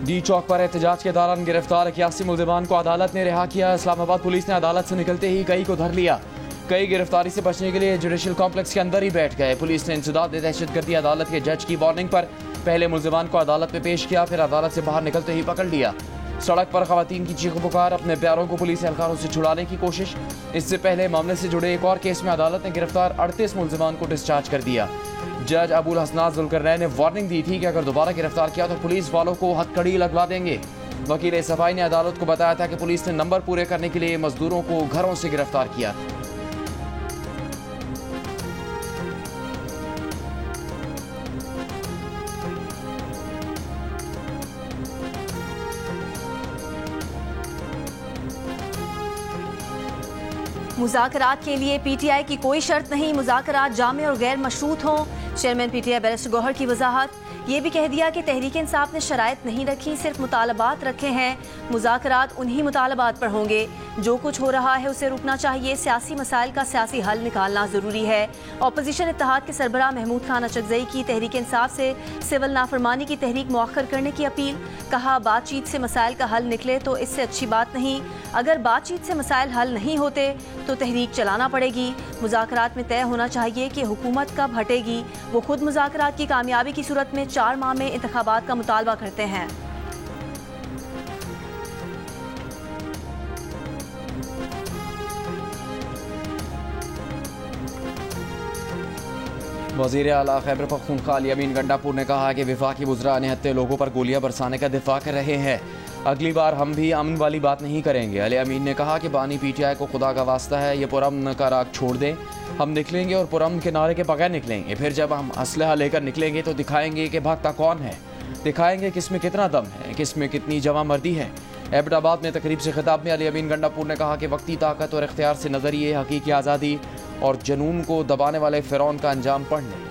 D चौक पर एहतजाज के दौरान गिरफ्तार 81 मुल्जिमान को अदालत ने रिहा किया। इस्लामाबाद पुलिस ने अदालत से निकलते ही कई को धर लिया। कई गिरफ्तारी से बचने के लिए जुडिशल कॉम्प्लेक्स के अंदर ही बैठ गए। पुलिस ने इंसदाद दहशतगर्दी अदालत के जज की वार्निंग पर पहले मुल्जिमान को अदालत में पेश किया, फिर अदालत से बाहर निकलते ही पकड़ लिया। सड़क पर खवातीन की चीखों पुकार, अपने प्यारों को पुलिस एहलकारों से छुड़ाने की कोशिश। इससे पहले मामले से जुड़े एक और केस में अदालत ने गिरफ्तार 38 मुल्जिमान को डिस्चार्ज कर दिया। जज अबुल हसनात जुल्करनैन ने वार्निंग दी थी कि अगर दोबारा गिरफ्तार किया तो पुलिस वालों को हथकड़ी लगवा देंगे। वकील सफाई ने अदालत को बताया था कि पुलिस ने नंबर पूरे करने के लिए मजदूरों को घरों से गिरफ्तार किया। मुज़ाकरात के लिए पीटीआई की कोई शर्त नहीं, मुज़ाकरात जामे और गैर मशरूत हों। चेयरमैन पीटीआई बैरिस्टर गौहर की वजाहत। ये भी कह दिया कि तहरीक इंसाफ ने शराइत नहीं रखी, सिर्फ मुतालबात रखे हैं। मुज़ाकरात उन्हीं मुतालबात पर होंगे। जो कुछ हो रहा है उसे रुकना चाहिए। सियासी मसाइल का सियासी हल निकालना ज़रूरी है। अपोजिशन इत्तेहाद के सरबराह महमूद खान अचकज़ई की तहरीक इंसाफ से सिविल नाफरमानी की तहरीक मुअख्खर करने की अपील। कहा, बातचीत से मसाइल का हल निकले तो इससे अच्छी बात नहीं। अगर बातचीत से मसाइल हल नहीं होते तो तहरीक चलाना पड़ेगी। मुज़ाकरात में तय होना चाहिए कि हुकूमत कब हटेगी। वो खुद मुज़ाकरात की कामयाबी की सूरत में 4 माह में इंतखाबात का मुतालबा करते हैं। वज़ीर आला खैबर पख्तूनख्वा अली अमीन गंडापुर ने कहा कि वफाकी वज़रा निहत्ते लोगों पर गोलियां बरसाने का दिफा कर रहे हैं। अगली बार हम भी अमन वाली बात नहीं करेंगे। अली अमीन ने कहा कि बानी पीटीआई को खुदा का वास्ता है, ये पुरअमन का राग छोड़ दें। हम निकलेंगे और पुरअमन के नारे के बगैर निकलेंगे। फिर जब हम असलहा लेकर निकलेंगे तो दिखाएंगे कि भागता कौन है, दिखाएंगे किस में कितना दम है, किस में कितनी जवां मर्दी है। एबटाबाद में तकरीब से खिताब में अली अमीन गंडापुर ने कहा कि वक्ती ताकत और इख्तियार से नज़रिए हकीकी आज़ादी और जुनून को दबाने वाले फ़िरौन का अंजाम पढ़ लें।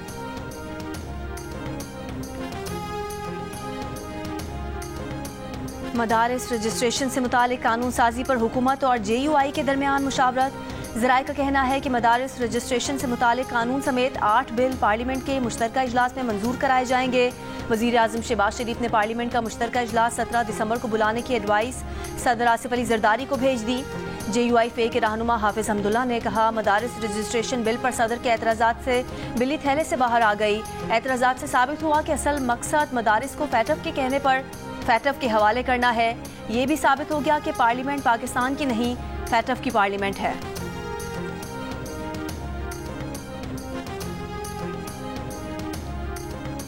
मदारिस रजिस्ट्रेशन से मुतालिक कानून साजी पर हुकूमत और JUI के दरमियान मुशावरत। ज़राए का कहना है कि मदारिस रजिस्ट्रेशन से मुतालिक कानून समेत 8 बिल पार्लियामेंट के मुश्तरका इजलास में मंजूर कराए जाएंगे। वज़ीर आज़म शहबाज शरीफ ने पार्लियामेंट का मुश्तरका इजलास 17 दिसंबर को बुलाने की एडवाइस सदर आसिफ अली जरदारी को भेज दी। JUI फे के रहनुमा हाफिज हमदुल्ला ने कहा, मदारिस रजिस्ट्रेशन बिल पर सदर के एतराज़ात से बिल्ली थैले से बाहर आ गई। एतराज़ात से साबित हुआ कि असल मकसद मदारिस को फैटफ के कहने पर फैटफ के हवाले करना है। ये भी साबित हो गया कि पार्लियामेंट पाकिस्तान की नहीं, फैटफ की पार्लियामेंट है।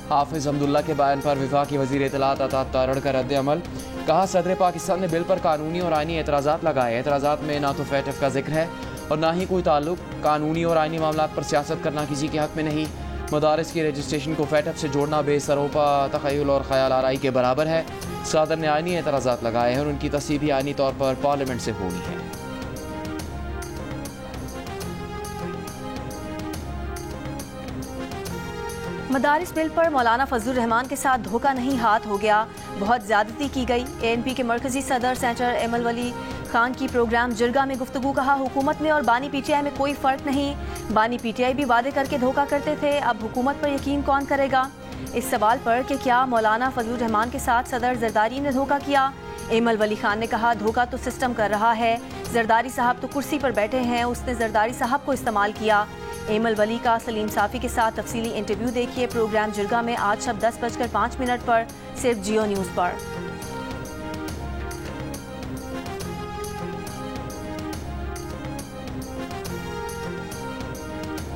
हाफिज हमदुल्ला के बयान पर वफाकी वज़ीर इत्तलात अता तारड़ का रद्द अमल। कहा, सदर पाकिस्तान ने बिल पर कानूनी और आइनी एतराज़ात लगाए। एतराज़ात में ना तो फैटफ का जिक्र है और ना ही कोई ताल्लुक। कानूनी और आइनी मामलात पर सियासत करना किसी के हक में नहीं। मदारिस की रजिस्ट्रेशन को फैटफ से जोड़ना बेसरोपा तख़य्युल और ख्याल आराई के बराबर है। सदर ने आइनी एतराज़ात लगाए हैं और उनकी तस्दीक भी आइनी तौर पर पार्लियामेंट से होनी है। मदारिस बिल पर मौलाना फजलुर रहमान के साथ धोखा नहीं, हाथ हो गया, बहुत ज्यादती की गई। ANP के मरकजी सदर सेनेटर एमल वली खान की प्रोग्राम जिरगा में गुफ्तगू। कहा, हुकूमत में और बानी PTI में कोई फ़र्क नहीं। बानी PTI भी वादे करके धोखा करते थे, अब हुकूमत पर यकीन कौन करेगा। इस सवाल पर कि क्या मौलाना फजलुर रहमान के साथ सदर जरदारी ने धोखा किया, एमल वली खान ने कहा, धोखा तो सिस्टम कर रहा है। जरदारी साहब तो कुर्सी पर बैठे हैं, उसने जरदारी साहब को इस्तेमाल किया। एमल वली का सलीम साफ़ी के साथ तफसीली इंटरव्यू देखिए प्रोग्राम जिरगा में आज शब 10:05 पर, सिर्फ जियो न्यूज़ पर।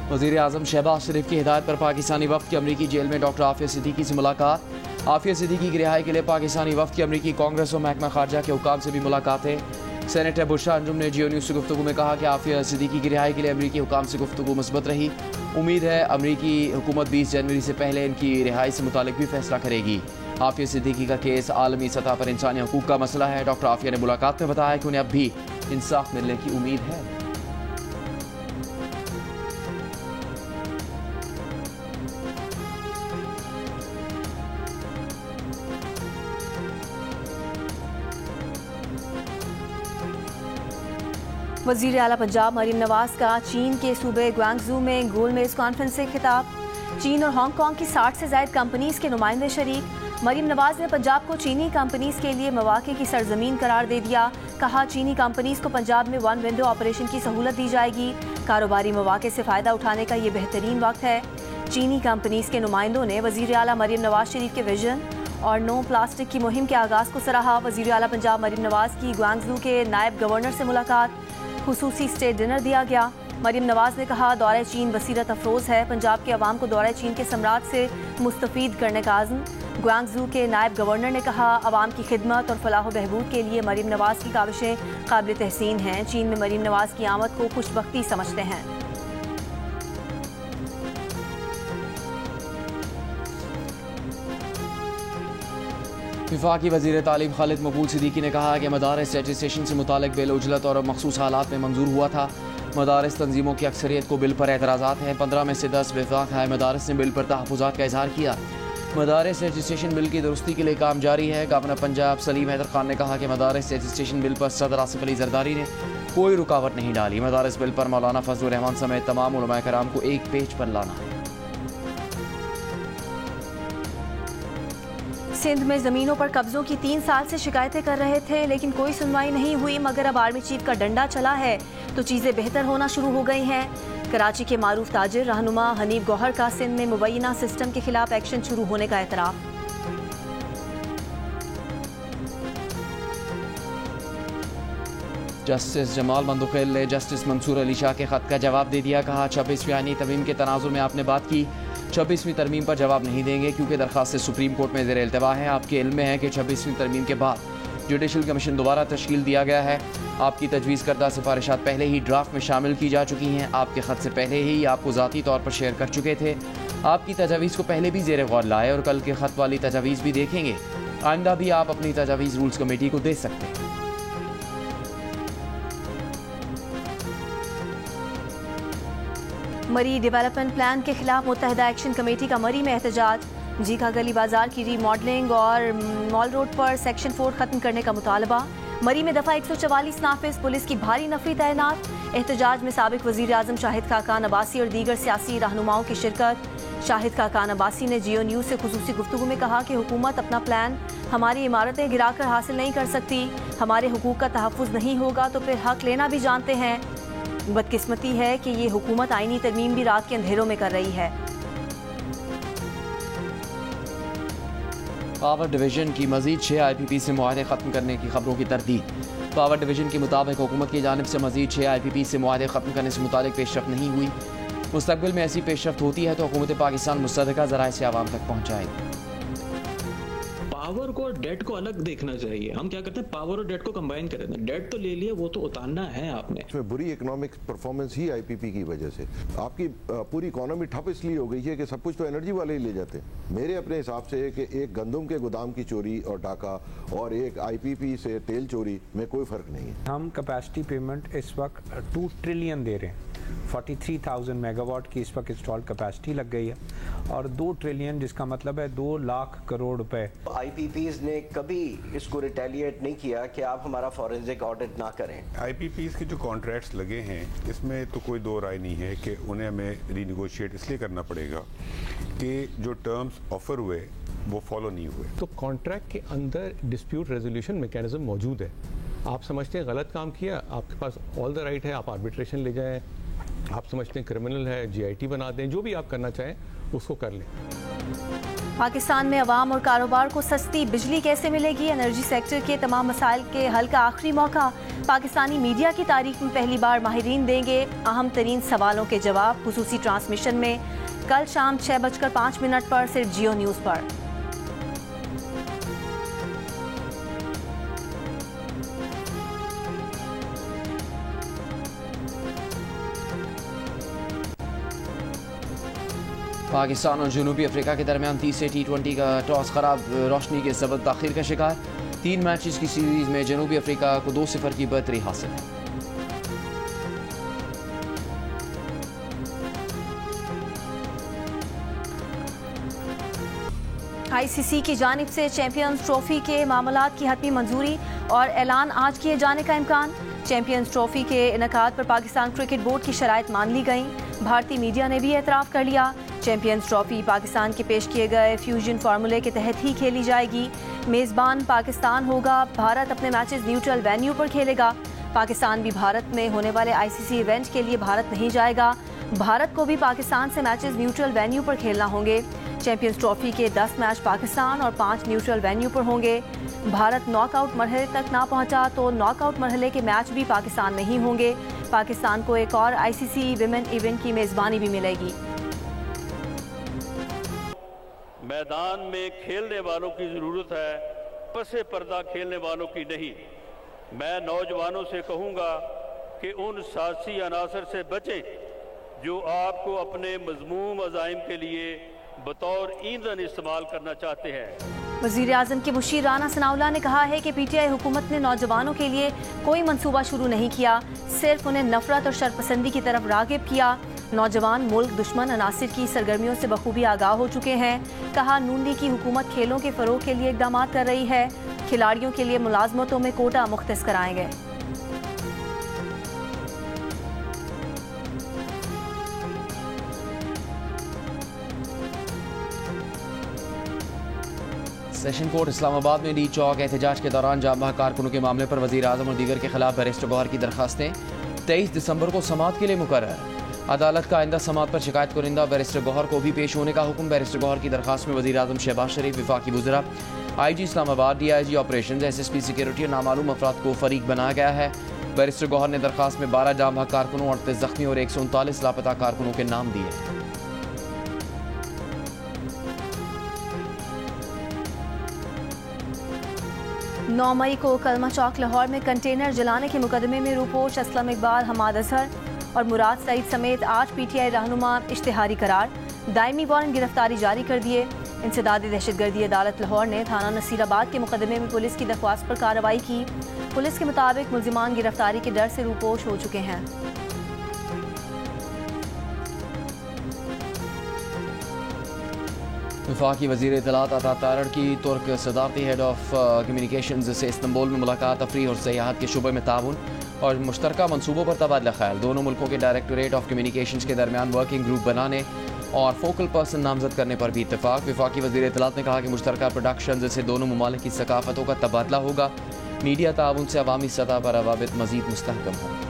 वज़ीर आज़म शहबाज शरीफ की हिदायत पर पाकिस्तानी वफ़द की अमरीकी जेल में डॉक्टर आफिया सिद्दीकी से मुलाकात। आफिया सिद्दीकी की रिहाई के लिए पाकिस्तानी वफ़द की अमरीकी कांग्रेस और महकमा खारजा के हुकाम से भी मुलाकातें। सेनेटर बुशरा अंजुम ने जियो न्यूज़ से गुफ्तगू में कहा कि आफिया सिद्दीकी की रिहाई के लिए अमरीकी हुकाम से गुफ्तगू मुस्बत रही। उम्मीद है अमरीकी हुकूमत 20 जनवरी से पहले इनकी रिहाई से मुतालिक भी फैसला करेगी। आफिया सिद्दीकी का केस आलमी सतह पर इंसानी हकूक़ का मसला है। डॉक्टर आफिया ने मुलाकात में बताया कि उन्हें अब भी इंसाफ मिलने की उम्मीद है। वज़ीर आला पंजाब मरीम नवाज का चीन के सूबे ग्वांगझू में गोलमेज कॉन्फ्रेंस से खिताब। चीन और हांगकांग की 60 से ज़ायद कंपनीज के नुमाइंदे शरीक। मरीम नवाज ने पंजाब को चीनी कंपनीज के लिए मौके की सरजमीन करार दे दिया। कहा, चीनी कंपनीज को पंजाब में वन विंडो ऑपरेशन की सहूलत दी जाएगी। कारोबारी मौके से फ़ायदा उठाने का ये बेहतरीन वक्त है। चीनी कंपनीज के नुमाइंदों ने वज़ीर आला मरीम नवाज शरीफ के विजन और नो प्लास्टिक की मुहिम के आगाज़ को सराहा। वज़ीर आला पंजाब मरीम नवाज की ग्वांगजू के नायब गवर्नर से मुलाकात, खुसूसी स्टेट डिनर दिया गया। मरीम नवाज ने कहा, दौरे चीन बसीरत अफरोज़ है। पंजाब के अवाम को दौरे चीन के सम्राट से मुस्तफ़ीद करने का आज़म। ग्वांगजू के नायब गवर्नर ने कहा, अवाम की खिदमत और फलाह बहबूद के लिए मरीम नवाज की काविशें काबिल तहसीन हैं। चीन में मरीम नवाज की आमद को खुशबख्ती समझते हैं। वफाकी वज़ीर तालीम खालिद मकबूल सिद्दीकी ने कहा कि मदारिस रजिस्ट्रेशन से मुतालिक बिल उजलत और मखसूस हालात में मंजूर हुआ था। मदारिस तंजीमों की अक्सरियत को बिल पर एतराज़ात हैं। 15 में से 10 वफाक हाई मदारिस ने बिल पर तहफ़्फ़ुज़ात का इजहार किया। मदारिस रजिस्ट्रेशन बिल की दुरुस्ती के लिए काम जारी है। गवर्नर पंजाब सलीम हैदर खान ने कहा कि मदारिस रजिस्ट्रेशन बिल पर सदर आसिफ अली जरदारी ने कोई रुकावट नहीं डाली। मदारिस बिल पर मौलाना फजलुर रहमान समेत तमाम उलमाए कराम को एक पेज पर लाना है। सिंध में ज़मीनों पर कब्जों की 3 साल से शिकायतें कर रहे थे, लेकिन कोई सुनवाई नहीं हुई। मगर अब आर्मी चीफ का डंडा चला है तो चीज़ें बेहतर होना शुरू हो गई हैं। कराची के मारूफ ताजिर रहनुमा हनीफ गौहर का सिंध में मुबैना सिस्टम के खिलाफ एक्शन शुरू होने का एतराफ़। जस्टिस जमाल मंदुखेल ने जस्टिस मंसूर अली शाह के ख़त का जवाब दे दिया। कहा, 26वीं आईनी तरमीम के तनाजुर में आपने बात की, 26वीं तरमीम पर जवाब नहीं देंगे क्योंकि दरख्वास्त सुप्रीम कोर्ट में ज़ेर इल्तवा है। आपके इल्म में है कि 26वीं तरमीम के बाद जुडिशल कमीशन दोबारा तश्कील दिया गया है। आपकी तजवीज़ करदा सिफारिशात पहले ही ड्राफ्ट में शामिल की जा चुकी हैं। आपके ख़त से पहले ही आपको ज़ाती तौर पर शेयर कर चुके थे। आपकी तजावीज़ को पहले भी ज़ेर गौर लाए और कल के ख़त वाली तजावीज़ भी देखेंगे। आइंदा भी आप अपनी तजावीज़ रूल्स कमेटी को दे सकते हैं। मरी डेवलपमेंट प्लान के खिलाफ मुत्तहिदा एक्शन कमेटी का मरी में एहतजाज। जीका गली बाजार की रीमॉडलिंग और मॉल रोड पर सेक्शन 4 खत्म करने का मुतालबा। मरी में दफ़ा 144 नाफिज, पुलिस की भारी नफरी तैनात। एहतजाज में साबिक वज़ीर आज़म शाहिद खाकान अब्बासी और दीगर सियासी रहनुमाओं की शिरकत। शाहिद खाकान अब्बासी ने जियो न्यूज़ से खुसूसी गुफ्तगू में कहा कि हुकूमत अपना प्लान हमारी इमारतें गिराकर हासिल नहीं कर सकती। हमारे हुकूक का तहफ़्फ़ुज़ नहीं होगा तो फिर हक लेना भी जानते हैं। बदकिस्मती है कि ये हुकूमत आईनी तरमीम भी रात के अंधेरों में कर रही है। पावर डिवीजन की मजीद 6 IPP से मुआहदे ख़त्म करने की खबरों की तरदीद। पावर डिवीजन के मुताबिक हुकूमत की जानिब से मजीद 6 IPP से मुआहदे ख़त्म करने से मुतालिक पेशरफ्त नहीं हुई। मुस्तक़बिल में ऐसी पेशरफ्त होती है तो हुकूमत पाकिस्तान मुस्तहक़ा ज़राए से आवाम तक पहुँचाएगी। पावर को और डेट को अलग देखना चाहिए। हम क्या करते हैं, पावर और डेट को कंबाइन कर देते हैं। डेट तो ले लिया, वो तो उतारना है आपने। इसमें बुरी इकोनॉमिक परफॉर्मेंस ही IPP की वजह से आपकी पूरी इकोनॉमी ठप इसलिए हो गई है कि सब कुछ तो एनर्जी वाले ही ले जाते हैं। मेरे अपने हिसाब से कि एक गंदम के गोदाम की चोरी और डाका और एक IPP से तेल चोरी में कोई फर्क नहीं है। हम कैपेसिटी पेमेंट इस वक्त 2 ट्रिलियन दे रहे हैं। 43,000 मेगावाट की इस वक्त इंस्टॉल कैपेसिटी लग गई है और 2 ट्रिलियन जिसका मतलब है 2 लाख करोड़ रुपए। IPPs ने कभी इसको रिटेलिएट नहीं किया कि आप हमारा फॉरेंसिक ऑडिट ना करें। IPPs के जो कॉन्ट्रैक्ट्स लगे हैं इसमें तो कोई दो राय नहीं है कि उन्हें हमें रीनिगोशिएट इसलिए करना पड़ेगा कि जो टर्म्स ऑफर हुए वो फॉलो नहीं हुए। तो कॉन्ट्रैक्ट के अंदर डिस्प्यूट रेजोल्यूशन मैकेनिज्म मौजूद है। आप समझते हैं गलत काम किया, आपके पास ऑल द राइट है, आप आर्बिट्रेशन ले जाएं। आप समझते हैं क्रिमिनल है, GIT बना दें, जो भी आप करना चाहें उसको कर लें। पाकिस्तान में अवाम और कारोबार को सस्ती बिजली कैसे मिलेगी? एनर्जी सेक्टर के तमाम मसाइल के हल का आखिरी मौका। पाकिस्तानी मीडिया की तारीख में पहली बार माहिरीन देंगे अहम तरीन सवालों के जवाब। खुसूसी ट्रांसमिशन में कल शाम 6:05 पर सिर्फ जियो न्यूज़ पर। पाकिस्तान और जनूबी अफ्रीका के दरमियान तीसरे T20 का टॉस खराब रोशनी के सबब ताखीर का शिकार। 3 मैचेस की सीरीज में जनूबी अफ्रीका को 2-0 की बढ़तरी हासिल है। ICC की जानिब से चैंपियंस ट्रॉफी के मामलात की हतमी मंजूरी और ऐलान आज किए जाने का इम्कान। चैंपियंस ट्रॉफी के इनेकाद पर पाकिस्तान क्रिकेट बोर्ड की शराइत मान ली गई। भारतीय मीडिया ने भी एतराफ़ कर लिया। चैंपियंस ट्रॉफी पाकिस्तान के पेश किए गए फ्यूजन फार्मूले के तहत ही खेली जाएगी। मेज़बान पाकिस्तान होगा। भारत अपने मैचेस न्यूट्रल वेन्यू पर खेलेगा। पाकिस्तान भी भारत में होने वाले आईसीसी इवेंट के लिए भारत नहीं जाएगा। भारत को भी पाकिस्तान से मैचेस न्यूट्रल वेन्यू पर खेलना होंगे। चैंपियंस ट्रॉफी के 10 मैच पाकिस्तान और 5 न्यूट्रल वेन्यू पर होंगे। भारत नॉकआउट मरहले तक ना पहुंचा तो नॉकआउट मरहले के मैच भी पाकिस्तान में ही होंगे। पाकिस्तान को एक और आईसीसी विमेन इवेंट की मेज़बानी भी मिलेगी। मैदान में खेलने वालों की ज़रूरत है, पसे पर्दा खेलने वालों की नहीं। मैं नौजवानों से कहूँगा कि उन सासी अनासर से बचें जो आपको अपने मज़मूम अज़ाइम के लिए बतौर ईंधन इस्तेमाल करना चाहते हैं। वज़ीर आज़म के मुशीर राना सनाउल्लाह ने कहा है कि पीटीआई हुकूमत ने नौजवानों के लिए कोई मंसूबा शुरू नहीं किया, सिर्फ उन्हें नफरत और शरपसंदी की तरफ रागिब किया। नौजवान मुल्क दुश्मन अनासिर की सरगर्मियों से बखूबी आगाह हो चुके हैं। कहा, नून लीग की हुकूमत खेलों के फ़रोग के लिए इक़दाम कर रही है। खिलाड़ियों के लिए मुलाजमतों में कोटा मुख्तस कराए गए। सेशन कोर्ट इस्लामाबाद में डी चौक एहतजाज के दौरान जामा कारकुनों के मामले पर वज़ीर आज़म और दीगर के खिलाफ बैरिस्टर गौहर की दरखास्तें 23 दिसंबर को समाअत के लिए मुकर्रर। अदालत का आइंदा समाअत पर शिकायत कुरिंदा बैरिस्टर गौहर को भी पेश होने का हुक्म। बैरिस्टर गौहर की दरखास्त में वज़ीर आज़म शहबाज शरीफ, वफाकी वज़रा, IG Islamabad, DIG operation, SSP security और नामालूम अफराद को फरीक बनाया गया है। बैरिस्टर गौहर ने दरखास्त में 12 जामा कारकुनों, 38 जख्मी और 139 लापता कारकुनों के नाम दिए। 9 मई को कलमा चौक लाहौर में कंटेनर जलाने के मुकदमे में रूपोश, असलम इकबाल, हमाद अजहर और मुराद सईद समेत 8 PTI रहनुमा इश्तिहारी करार, दायमी वारंट गिरफ्तारी जारी कर दिए। इंसदादी दहशतगर्दी अदालत लाहौर ने थाना नसीराबाद के मुकदमे में पुलिस की दरख्वास्त पर कार्रवाई की। पुलिस के मुताबिक मुलजिमान गिरफ्तारी के डर से रूपोश हो चुके हैं। वफाकी वज़ीर इत्तलात अता तारड़ की तुर्क सदारती हेड ऑफ कम्युनिकेशंस से इस्तांबुल में मुलाकात, तफरीह और सयाहत के शुबे में ताउन और मुश्तरका मनसूबों पर तबादला ख्याल। दोनों मुल्कों के डायरेक्टोरेट ऑफ कम्युनिकेशंस के दरमियान वर्किंग ग्रुप बनाने और फोकल पर्सन नामजद करने पर भी इत्तेफाक। वफाकी वज़ीर इत्तलात ने कहा कि मुश्तरका प्रोडक्शन से दोनों ममालिक की सकाफतों का तबादला होगा। मीडिया ताउन से अवामी सतह पर रवाबित मज़ीद मुस्तहकम होंगे।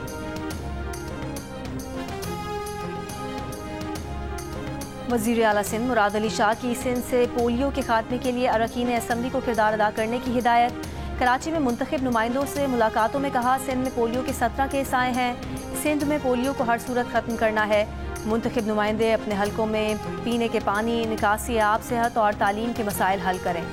वज़ीर आला सिंध मुराद अली शाह की सिंध से पोलियो के खात्मे के लिए अरकान असम्बली को किरदार अदा करने की हिदायत। कराची में मुंतखब नुमाइंदों से मुलाकातों में कहा, सिंध में पोलियो के 17 केस आए हैं। सिंध में पोलियो को हर सूरत ख़त्म करना है। मुंतखब नुमाइंदे अपने हलकों में पीने के पानी, निकासी आब, सेहत और तालीम के मसाइल हल करें।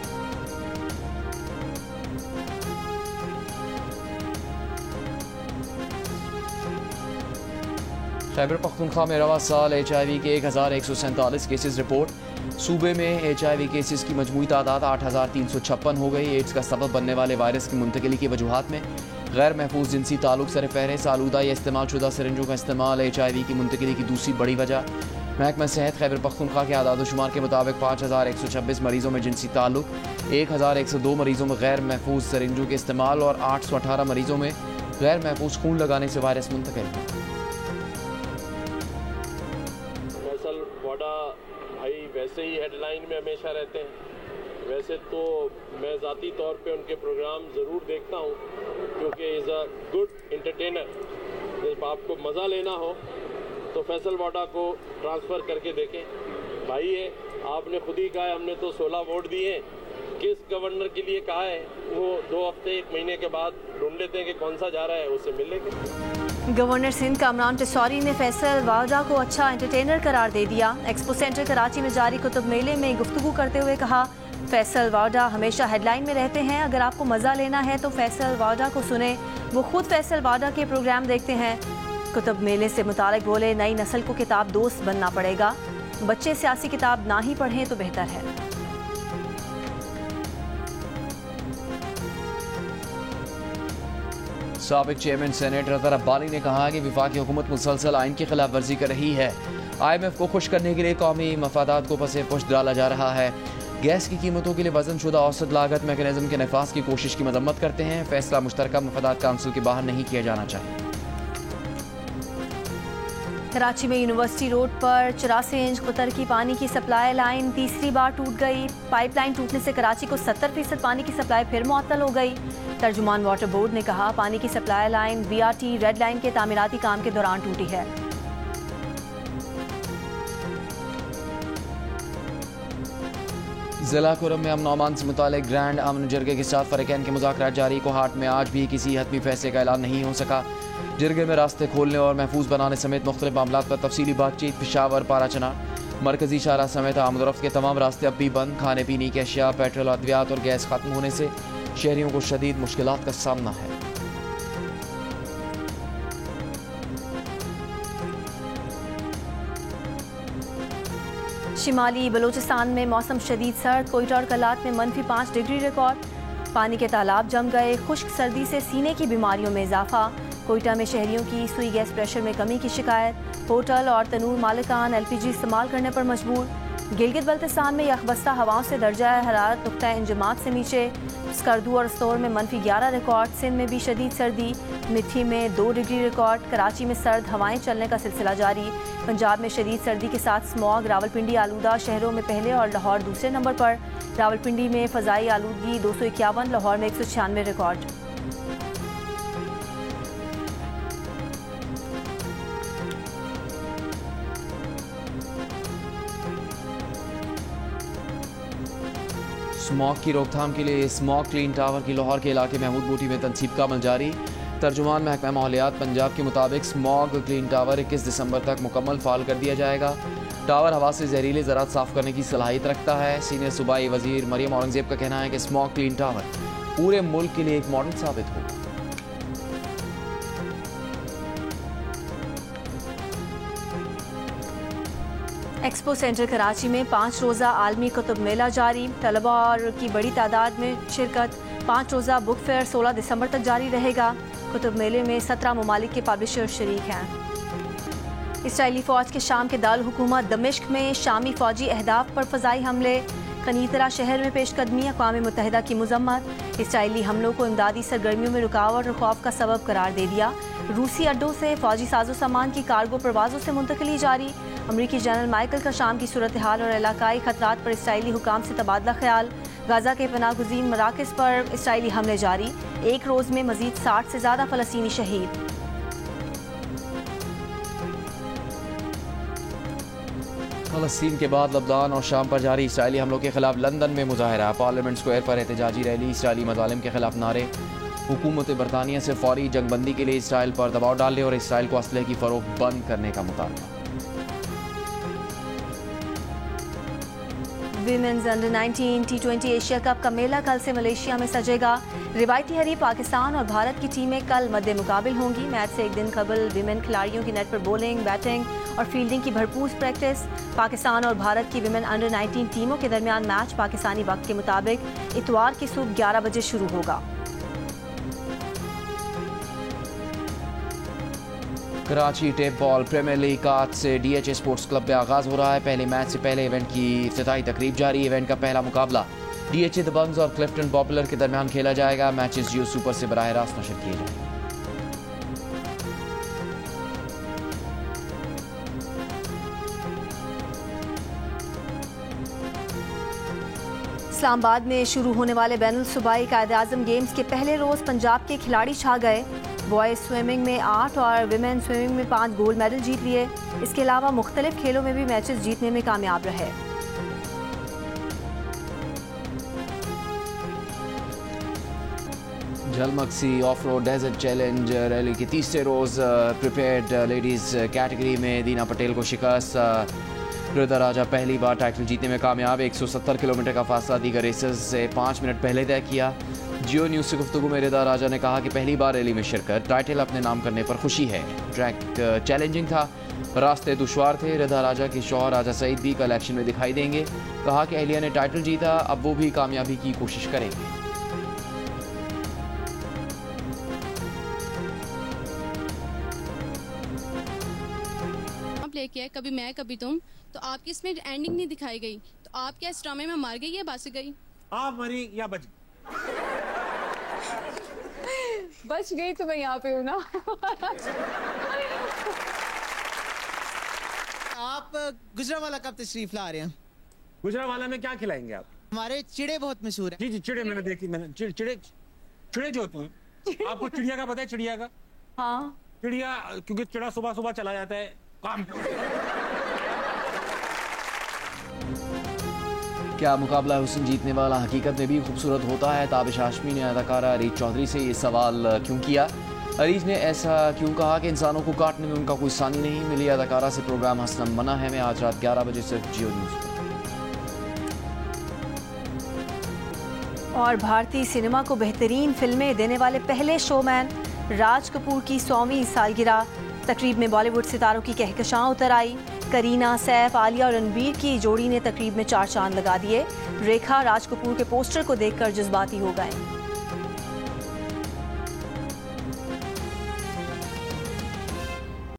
खैबर पख्तूनख्वा में रवा साल HIV के 1147 केसेस रिपोर्ट। सूबे में HIV केसेस की मजमूई तादाद 8356 हो गई। एड्स का सबब बनने वाले वायरस की मुंतकिली की वजूहात में गैर महफूज जिनसी ताल्लुक सर फहरिस्त, आलूदा या इस्तेमाल शुदा सिरिंजों का इस्तेमाल HIV की मुंतकिली की दूसरी बड़ी वजह। महकमा सेहत खैबर पख्तूनख्वा के आदादोशुमार के मुताबिक 5126 मरीजों में जिनसी ताल्लुक, 1102 मरीजों में गैर महफूज सिरिंजों के इस्तेमाल और 818 मरीजों में गैर महफूज खून लगाने से वायरस मुंतकिल। भाई वैसे ही हेडलाइन में हमेशा रहते हैं। वैसे तो मैं ज़ाती तौर पे उनके प्रोग्राम ज़रूर देखता हूँ क्योंकि इज़ अ गुड इंटरटेनर। जब आपको मज़ा लेना हो तो फैसल वाडा को ट्रांसफ़र करके देखें। भाई है, आपने खुद ही कहा है हमने तो 16 वोट दिए हैं। किस गवर्नर के लिए कहा है वो 2 हफ्ते 1 महीने के बाद ढूंढ लेते हैं कि कौन सा जा रहा है, उससे मिल लेंगे। गवर्नर सिंध कामरान टिसौरी ने फैसल वाडा को अच्छा एंटरटेनर करार दे दिया। एक्सपो सेंटर कराची में जारी कुतुब मेले में गुफ्तगू करते हुए कहा, फैसल वाडा हमेशा हेडलाइन में रहते हैं। अगर आपको मज़ा लेना है तो फैसल वाडा को सुने, वो खुद फैसल वाडा के प्रोग्राम देखते हैं। कुतुब मेले से मुतालिक बोले, नई नस्ल को किताब दोस्त बनना पड़ेगा। बच्चे सियासी किताब ना ही पढ़ें तो बेहतर है। साबिक चेयरमैन सेनेट रज़ा रब्बानी ने कहा कि वफाकी हुकूमत मुसलसल आइन की खिलाफ वर्जी कर रही है। IMF को खुश करने के लिए कौमी मफादात को पसे पुष्ट डाला जा रहा है। गैस की कीमतों के लिए वजन शुदा औसत लागत मैकेनिज्म के नफाज की कोशिश की मजम्मत करते हैं। फैसला मुश्तरका मफादात काउंसिल के बाहर नहीं किया जाना चाहिए। कराची में यूनिवर्सिटी रोड पर 84 इंच कुतर की पानी की सप्लाई लाइन तीसरी बार टूट गई। पाइपलाइन टूटने से कराची को 70% पानी की सप्लाई फिर मुअत्तल हो गई। तर्जुमान वाटर बोर्ड ने कहा पानी की supply line BRT red line के तामीराती काम के दौरान टूटी है। जिला कुरम में अमन अमान से मुतालिक ग्रैंड अमन जरगे के साथ फरीकैन के मुज़ाकरात जारी। कोहाट में आज भी किसी हतमी फैसले का ऐलान नहीं हो सका। जरगे में रास्ते खोलने और महफूज बनाने समेत मुख्तलिफ मामलात पर तफसीली बातचीत। पेशावर पाराचना मरकजी शाहराह समेत आमदोरफ्त के तमाम रास्ते अब भी बंद। खाने पीने की अशिया, पेट्रोल, अद्वियात और गैस खत्म होने से शहरियों को शदीद मुश्किलात का सामना है। शिमाली बलूचिस्तान में मौसम शदीद सर्द। कोयटा और कलात में -5 डिग्री रिकॉर्ड। पानी के तालाब जम गए। खुश्क सर्दी से सीने की बीमारियों में इजाफा। कोयटा में शहरियों की सुई गैस प्रेशर में कमी की शिकायत। होटल और तनूर मालिकान LPG इस्तेमाल करने पर मजबूर। गिलगित बल्तिस्तान में यखबस्ता हवाओं से दर्जा हरारत नुक्ता इंजमात से नीचे। स्कर्दू और स्तोर में -11 रिकॉर्ड। सिंध में भी शदीद सर्दी। मिठी में 2 डिग्री रिकॉर्ड। कराची में सर्द हवाएं चलने का सिलसिला जारी। पंजाब में शदीद सर्दी के साथ स्मॉग। रावलपिंडी आलूदा शहरों में पहले और लाहौर दूसरे नंबर पर। रावलपिंडी में फ़ज़ाई आलूदगी 251, लाहौर में 196 रिकॉर्ड। स्मॉग की रोकथाम के लिए स्मॉग क्लीन टावर की लाहौर के इलाके महमूद बूटी में तनसीब का अमल जारी। तर्जुमान महकमा माहौलियात पंजाब के मुताबिक स्मॉग क्लीन टावर 21 दिसंबर तक मुकम्मल फाल कर दिया जाएगा। टावर हवा से जहरीले ज़रात साफ करने की सलाहियत रखता है। सीनियर सूबाई वजीर मरियम औरंगजेब का कहना है कि स्मॉग क्लीन टावर पूरे मुल्क के लिए एक मॉडल साबित होगा। एक्सपो सेंटर कराची में 5 रोज़ा आलमी कुतुब मेला जारी। तलबा और की बड़ी तादाद में शिरकत। 5 रोज़ा बुक फेयर 16 दिसंबर तक जारी रहेगा। कुतुब मेले में 17 ममालिक के पब्लिशर शरीक हैं। इसराइली फ़ौज के शाम के दारुल हुकूमत दमिश्क में शामी फ़ौजी अहदाफ पर फ़ज़ाई हमले। कनीतरा शहर में पेशकदमी अक़वाम मुत्तहिदा की मज़म्मत। इसराइली हमलों को इमदादी सरगर्मियों में रुकावट और खौफ का सबब करार दे दिया। रूसी अड्डों से फ़ौजी साजो सामान की कार्गो परवाज़ों से मुंतकिली जारी। अमरीकी जनरल माइकल का शाम की सूरत हाल और इलाकाई खतरात पर इसराइली हुकाम से तबादला ख्याल। गाज़ा के पनाहगुज़ीन मराकज़ पर इसराइली हमले जारी। एक रोज़ में मज़ीद 60 से ज़्यादा फ़लस्तीनी शहीद। फ़लस्तीन के बाद लबनान और शाम पर जारी इसराइली हमलों के खिलाफ लंदन में मुजाहरा। पार्लियामेंट स्क्वायर पर एहतजाजी रैली। इसराइली मज़ालिम के खिलाफ नारे। हुकूमत बरतानिया से फौरी जंगबंदी के लिए इसराइल पर दबाव डालने और इसराइल को असलहे की फ़रोख्त बंद करने का मुतालबा। Women's under 19 T20 Asia cup का मेला कल से मलेशिया में सजेगा। रिवायती हरीफ पाकिस्तान और भारत की टीमें कल मद्दे मुकाबिल होंगी। मैच से एक दिन कबल विमेन खिलाड़ियों की नेट पर बॉलिंग, बैटिंग और फील्डिंग की भरपूर प्रैक्टिस। पाकिस्तान और भारत की विमेन अंडर 19 टीमों के दरमियान मैच पाकिस्तानी वक्त के मुताबिक इतवार की सुबह 11 बजे शुरू होगा। Karachi tape ball premier league का आज से DHA स्पोर्ट्स क्लब में आगाज हो रहा है। पहले मैच से पहले इवेंट की इफ्तिताही तकरीब जारी। इवेंट का पहला मुकाबला DHA दबंग्स और क्लिफ्टन पॉपुलर के दरमियान खेला जाएगा। मैचेस जियो सुपर से बराह रास्त नशर किए जाएंगे। इस्लामाबाद में शुरू होने वाले बैनुल सूबाई कायद-ए-आज़म गेम्स के पहले रोज़ पंजाब के खिलाड़ी छा गए। बॉयज़ स्विमिंग में 8 और विमेन स्विमिंग में 5 गोल्ड मेडल जीत लिए। इसके अलावा मुख्तलिफ खेलों में भी मैचेस जीतने में कामयाब रहे। झलमक्सी off road desert challenge rally के तीसरे रोज़ प्रिपेयर्ड लेडीज़ कैटेगरी में दीना पटेल को शिकस्त। रिदा राजा पहली बार टाइटल जीतने में कामयाब। 170 किलोमीटर का फासला दीगर रेसर्स से 5 मिनट पहले तय किया। जियो न्यूज़ से गुफ्तगू में रिदा राजा ने कहा कि पहली बार रैली में शिरकत, टाइटल अपने नाम करने पर खुशी है। ट्रैक चैलेंजिंग था, रास्ते दुश्वार थे। रिदा राजा के शौहर राजा सईद भी कल एक्शन में दिखाई देंगे। कहा कि अहलिया ने टाइटल जीता, अब वो भी कामयाबी की कोशिश करेंगे। लेके आए, कभी मैं कभी तुम, तो आपकी इसमें एंडिंग नहीं दिखाई गई, तो आप क्या इस ड्रामे में मार गई या बच गई? आप मरी या बच बच गई तो मैं यहाँ पे हूँ ना। गुजरावाला कब तशरीफ ला रहे हैं? गुजरावाला में क्या खिलाएंगे आप? हमारे चिड़े बहुत मशहूर है। जी जी, चिड़े मैंने देखी, मैंने चिड़े जो होते हैं, आपको चिड़िया का पता है? चिड़िया का, हाँ, चिड़िया, क्योंकि चिड़ा सुबह सुबह चला जाता है काम। क्या मुकाबला हुस्न जीतने वाला हकीकत में भी खूबसूरत होता है? ताबिश हाशमी ने अदाकारा अरीज चौधरी से ये सवाल क्यों किया? अरीज ने ऐसा क्यों कहा कि इंसानों को काटने में उनका कोई सानी नहीं? मिली अदाकारा से प्रोग्राम हंसना मना है में आज रात 11 बजे सिर्फ जियो न्यूज़। और भारतीय सिनेमा को बेहतरीन फिल्में देने वाले पहले शोमैन राज कपूर की 100वीं सालगिरह। तकरीब में बॉलीवुड सितारों की कहकशां उतर आई। करीना, सैफ, आलिया और रणबीर की जोड़ी ने तकरीब में 4 चांद लगा दिए। रेखा राज कपूर के पोस्टर को देखकर जज्बाती हो गए।